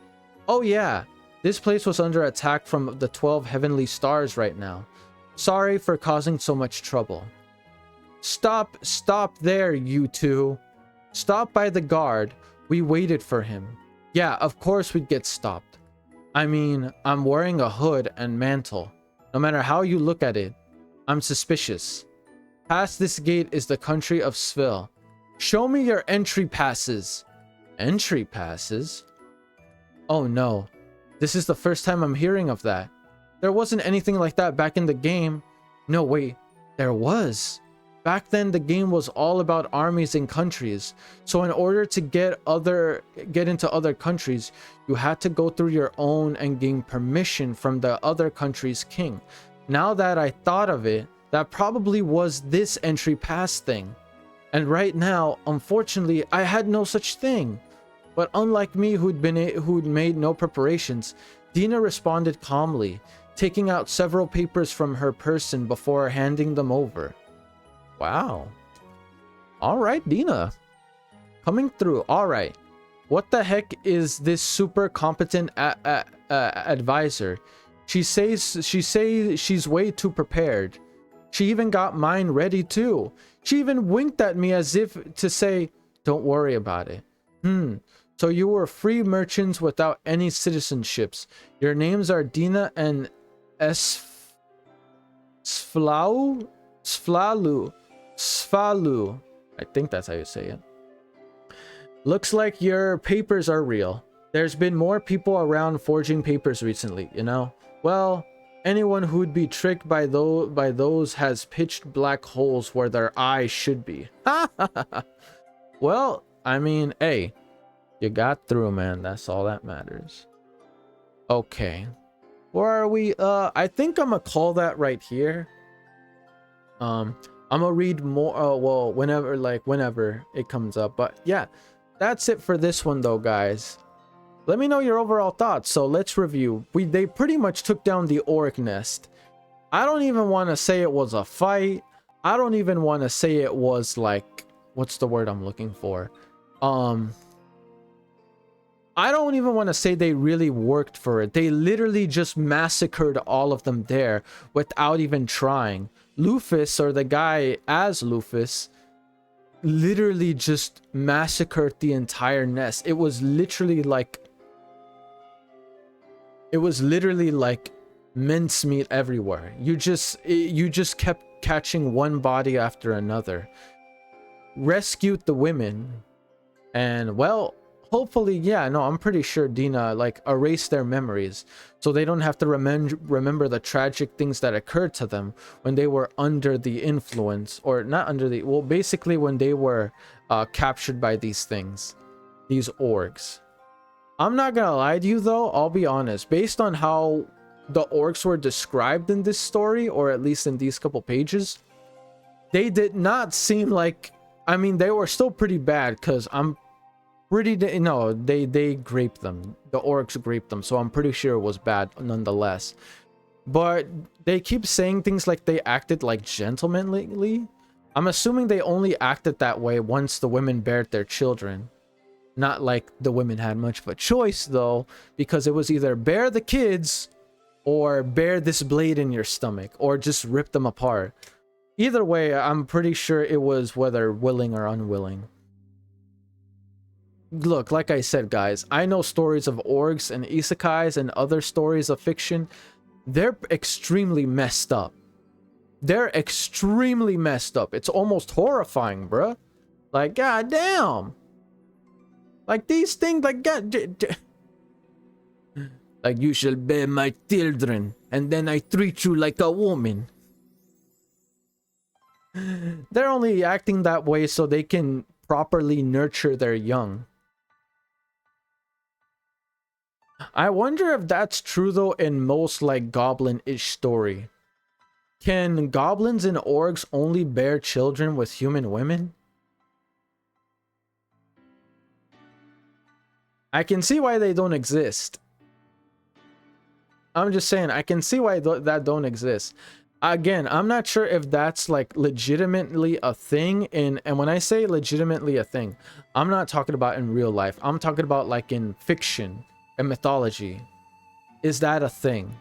Oh yeah, this place was under attack from the 12 heavenly stars right now. Sorry for causing so much trouble. Stop there, you two. Stop by the guard. We waited for him. Yeah, of course we'd get stopped. I mean, I'm wearing a hood and mantle. No matter how you look at it, I'm suspicious. Past this gate is the country of Svil. Show me your entry passes. Entry passes? Oh no. This is the first time I'm hearing of that. There wasn't anything like that back in the game. No, wait. There was. Back then, the game was all about armies and countries. So in order to get into other countries, you had to go through your own and gain permission from the other country's king. Now that I thought of it, that probably was this entry pass thing. And right now, unfortunately, I had no such thing. But unlike me, who'd made no preparations, Dina responded calmly, taking out several papers from her person before handing them over. Wow. All right, Dina. Coming through. All right. What the heck is this super competent advisor? She says she's way too prepared. She even got mine ready too. She even winked at me as if to say, don't worry about it. So you were free merchants without any citizenships. Your names are Dina and Sflalu. I think that's how you say it. Looks like your papers are real. There's been more people around forging papers recently, you know? Well, anyone who'd be tricked by those has pitched black holes where their eyes should be. Well, I mean, hey, you got through, man. That's all that matters. Okay. Where are we? I think I'm gonna call that right here. I'm gonna read more well whenever it comes up, but yeah, that's it for this one though, guys. Let me know your overall thoughts. So let's review. They pretty much took down the orc nest. I don't even want to say it was a fight. I don't even want to say it was like, what's the word I'm looking for? I don't even want to say they really worked for it. They literally just massacred all of them there without even trying. Lufus, or the guy as Lufus, literally just massacred the entire nest. It was literally like mincemeat everywhere. You just kept catching one body after another. Rescued the women, and well, hopefully, yeah, no, I'm pretty sure Dina like erased their memories so they don't have to remember the tragic things that occurred to them when they were under the influence, or not under the, well, basically when they were captured by these things, these orcs. I'm not gonna lie to you though, I'll be honest, based on how the orcs were described in this story, or at least in these couple pages, they did not seem like, I mean, they were still pretty bad, because I'm pretty, no, they graped them. The orcs graped them, so I'm pretty sure it was bad nonetheless. But they keep saying things like they acted like gentlemanly. I'm assuming they only acted that way once the women bared their children. Not like the women had much of a choice though, because it was either bear the kids or bear this blade in your stomach, or just rip them apart. Either way, I'm pretty sure it was whether willing or unwilling. Look, like I said, guys, I know stories of orgs and isekais and other stories of fiction. They're extremely messed up. They're extremely messed up. It's almost horrifying, bruh. Like, goddamn. Like, these things, like, like, you shall bear my children, and then I treat you like a woman. They're only acting that way so they can properly nurture their young. I wonder if that's true though in most like goblin-ish story. Can goblins and orcs only bear children with human women? I can see why they don't exist. I'm just saying, I can see why that don't exist. Again, I'm not sure if that's like legitimately a thing and when I say legitimately a thing, I'm not talking about in real life. I'm talking about like in fiction and mythology. Is that a thing?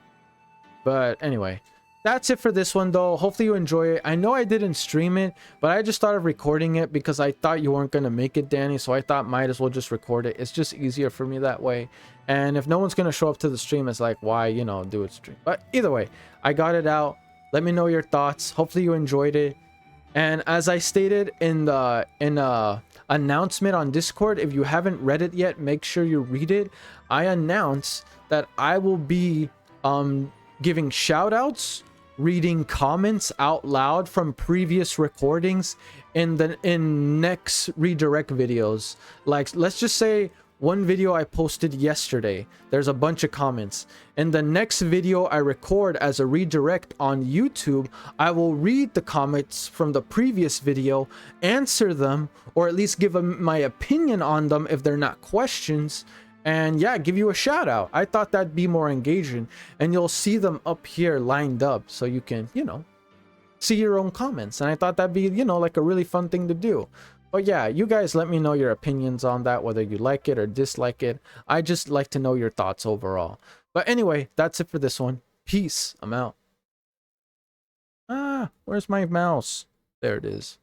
But anyway, that's it for this one though. Hopefully you enjoy it. I know I didn't stream it, but I just started recording it because I thought you weren't going to make it, Danny. So I thought might as well just record it. It's just easier for me that way. And if no one's going to show up to the stream, it's like, why, you know, do it stream. But either way, I got it out. Let me know your thoughts. Hopefully you enjoyed it. And as I stated in the announcement on Discord, if you haven't read it yet, make sure you read it. I announced that I will be giving shout outs, reading comments out loud from previous recordings in next redirect videos. Like, let's just say one video I posted yesterday, there's a bunch of comments. In the next video I record as a redirect on YouTube, I will read the comments from the previous video, answer them, or at least give them my opinion on them if they're not questions, and yeah, give you a shout out. I thought that'd be more engaging, and you'll see them up here lined up so you can, you know, see your own comments. And I thought that'd be, you know, like a really fun thing to do. But yeah, you guys let me know your opinions on that, whether you like it or dislike it. I just like to know your thoughts overall. But anyway, that's it for this one. Peace. I'm out. Ah, where's my mouse? There it is.